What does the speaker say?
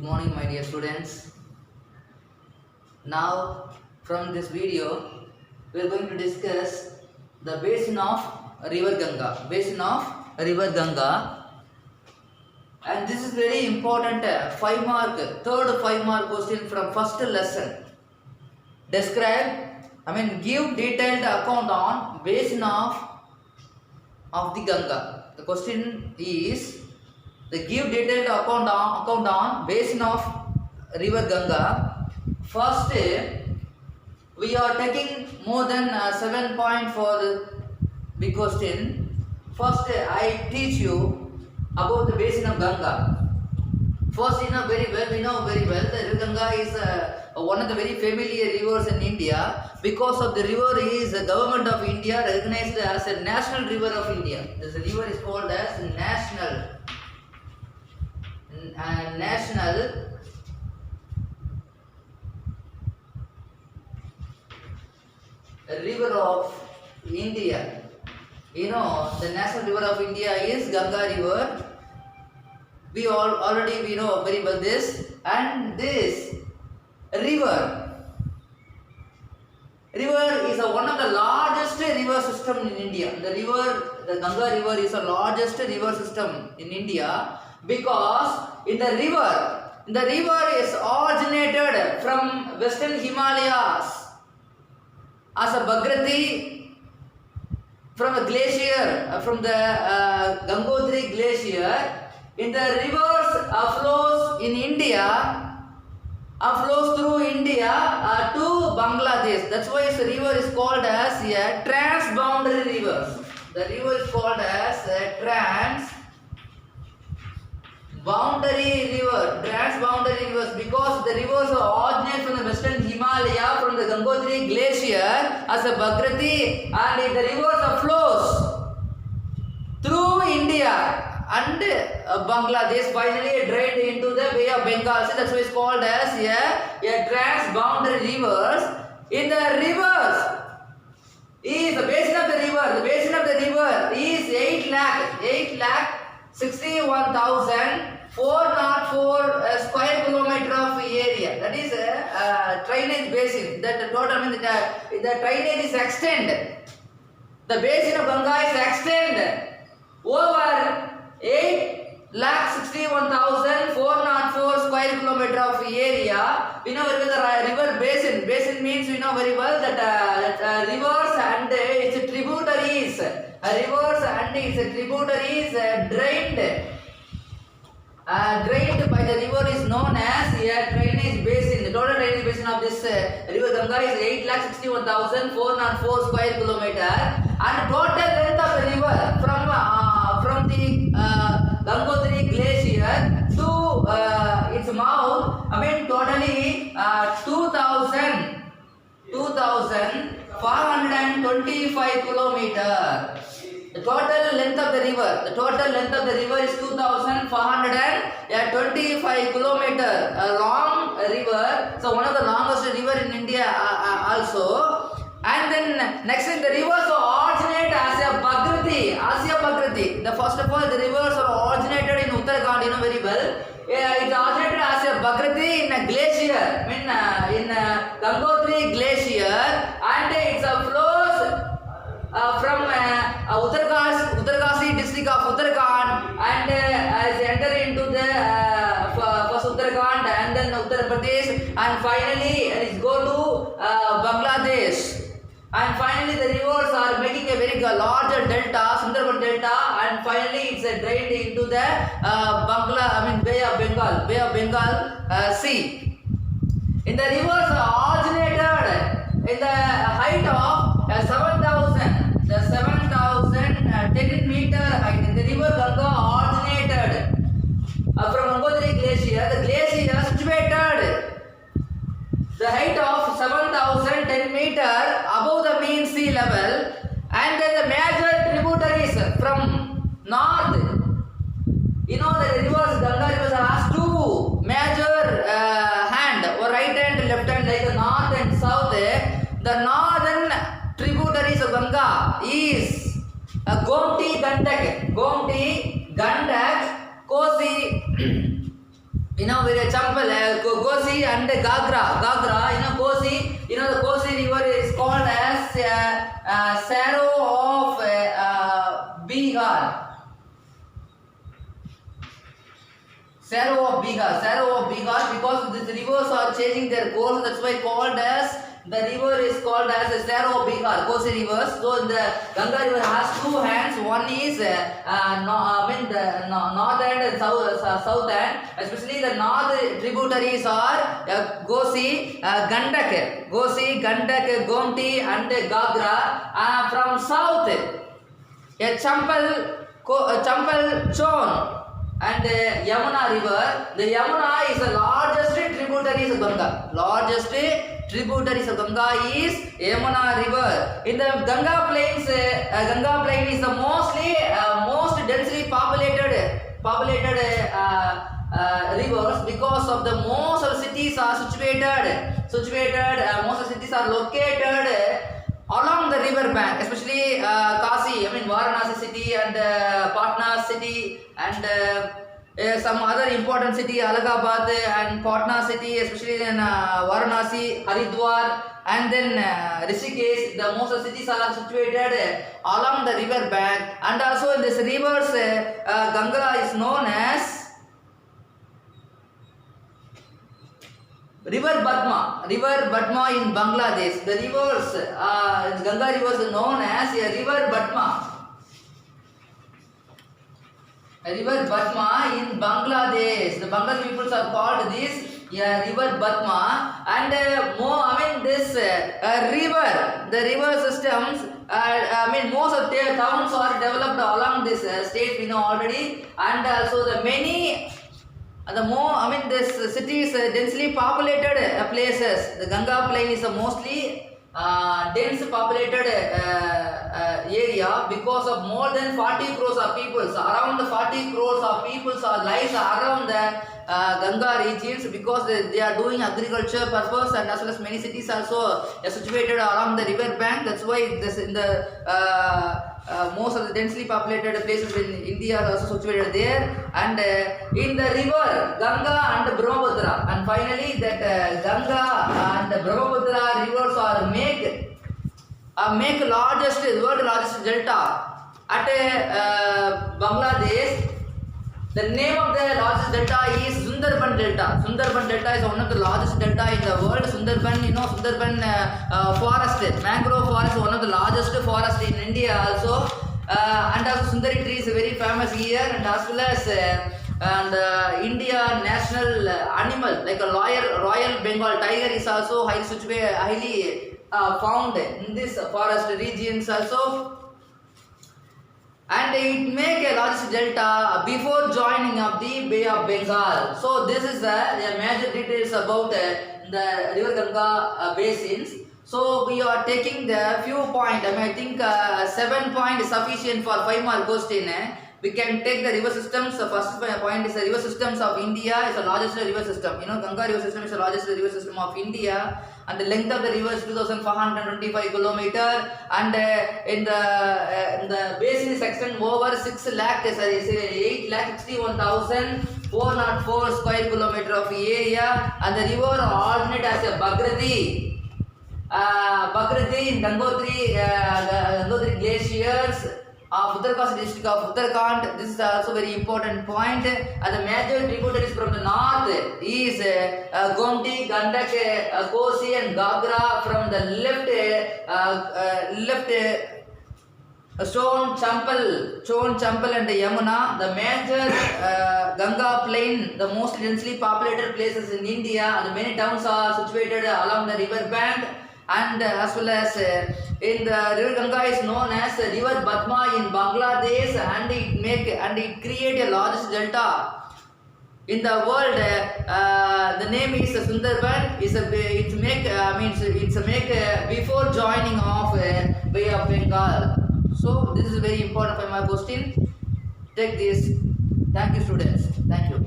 morning, my dear students. Now, from this video, we are going to discuss the basin of River Ganga. Basin of River Ganga, and this is very important. 5-mark, third 5-mark question from first lesson. Give detailed account on basin of the Ganga. The question is, give detailed account on basin of River Ganga. First, we are taking more than 7 points for the big question. First, I teach you about the basin of Ganga. First, we know very well the River Ganga is one of the very familiar rivers in India. Because of the river is the government of India recognized as a national river of India. This river is called as national river of India. You know, the national river of India is Ganga river. We already know very well this, and this river is one of the largest river system in India. The Ganga river is the largest river system in India because the river is originated from Western Himalayas as a Bhagrati from a glacier, from the Gangotri glacier. In the rivers flows in India, flows through India to Bangladesh. That's why the river is called as a transboundary river. The river is called as a transboundary rivers because the rivers originate from the Western Himalaya, from the Gangotri glacier as a Bhagrati, and the rivers flows through India and Bangladesh, finally drained into the Bay of Bengal. So that's why it's called as a transboundary rivers. In the rivers is the basin of the river. The basin of the river is 8,61,404 square kilometer of area. That is a drainage basin. That total the drainage is extended. The basin of Ganga is extended over 8,61,404 square kilometer of area. We know very well the river basin. Basin means we know very well that rivers and its tributaries. Drained by the river is known as a drainage basin. The total drainage basin of this river Ganga is 8,61,404 square kilometer, and total length of the river from the Gangotri glacier to its mouth, totally 2,525 kilometers. The total length of the river is 2,525 kilometers. A long river, so one of the longest river in India also. And then next thing, the rivers originate as a Bhagrati. The first of all, the rivers are originated in Uttarakhand. You know very well. It originated as a Bhagrati in a glacier, in Gangotri glacier, and it flows from Uttarkasi district of Uttarakhand, and as enter into the first Uttarakhand and then Uttar Pradesh, and finally it go to Bangladesh. And finally the rivers are making a very larger delta, Sundarban delta, and finally it's drained into the Bay of Bengal Sea. In the rivers originated in the height of 7,010 meter height. In the river Ganga originated from Gangotri glacier. The glacier situated the height of 7,010 meter above the mean sea level, and then the major tributaries from north. You know the rivers, Ganga rivers has two major hand, or right hand, left hand, like the north and south. The northern tributaries of Ganga is Gomti, Gandak, Kosi, where Champal, Kosi and Gagra, Kosi, the Kosi river is called as Saro of Bihar. Saro of Bihar, because these rivers are changing their course, that's why called as, the river is called as the Saro of Bihar, Kosi rivers. So the Ganga river has two hands, one is the north and south end, especially the north tributaries are Kosi, Gandak, Gomti and Gagra. From south, Champal, Chon and Yamuna river. The Yamuna is the largest tributaries of Ganga. Largest tributaries of Ganga is Yamuna river. In the Ganga plains, Ganga plain is the most densely populated rivers, because of the most of the cities are situated. Most of the cities are located along the river bank, especially Kasi, Varanasi city and Patna city and some other important city, Allahabad and Patna city, especially in Varanasi, Haridwar, and then Rishikesh. The most of the cities are situated along the river bank, and also in this rivers, Ganga is known as River Badma in Bangladesh. The rivers, Ganga rivers is known as a River Badma. A River Badma in Bangladesh. The Bangladesh peoples are called this River Badma, and this river, the river systems. Most of the towns are developed along this state, we know already, and also the many. This cities densely populated places. The Ganga plain is a mostly dense populated area, because of more than 40 crores of people. So around 40 crores of people lies around the Ganga regions, because they are doing agriculture purpose, and as well as many cities also are situated along the river bank. That's why this in the most of the densely populated places in India are also situated there, and in the river Ganga and Brahmaputra, and finally that Ganga and Brahmaputra rivers are make world largest delta at Bangladesh. The name of the largest delta is Sundarban Delta. Sundarban Delta is one of the largest delta in the world. Sundarban, Sundarban forest, mangrove forest is one of the largest forest in India also. And also Sundari tree is very famous here, and as well as India national animal like a Royal Bengal tiger is also highly found in this forest regions also. And it make a largest delta before joining of the Bay of Bengal. So this is the major details about the river Ganga basins. So we are taking the few points. I think 7 points is sufficient for 5 more question. We can take the river systems. The first point is the river systems of India is the largest river system. Ganga river system is the largest river system of India, and the length of the river is 2,425 km, and in the basin is extend over 8,61,404 square kilometer of area, and the river originate as a Bhagirathi in Gangotri glaciers of Uttarakhand district of Uttarakhand. This is also very important point. And the major tributaries from the north is Gomti, Gandak, Kosi and Gagra. From the left Chon, Champal and Yamuna. The major Ganga plain, the most densely populated places in India. The many towns are situated along the river bank, and as well as in the river Ganga is known as River Badma in Bangladesh, and it create a largest delta in the world. The name is Sundarban. It's make before joining of Bay of Bengal. So this is very important for my question. Take this. Thank you, students. Thank you.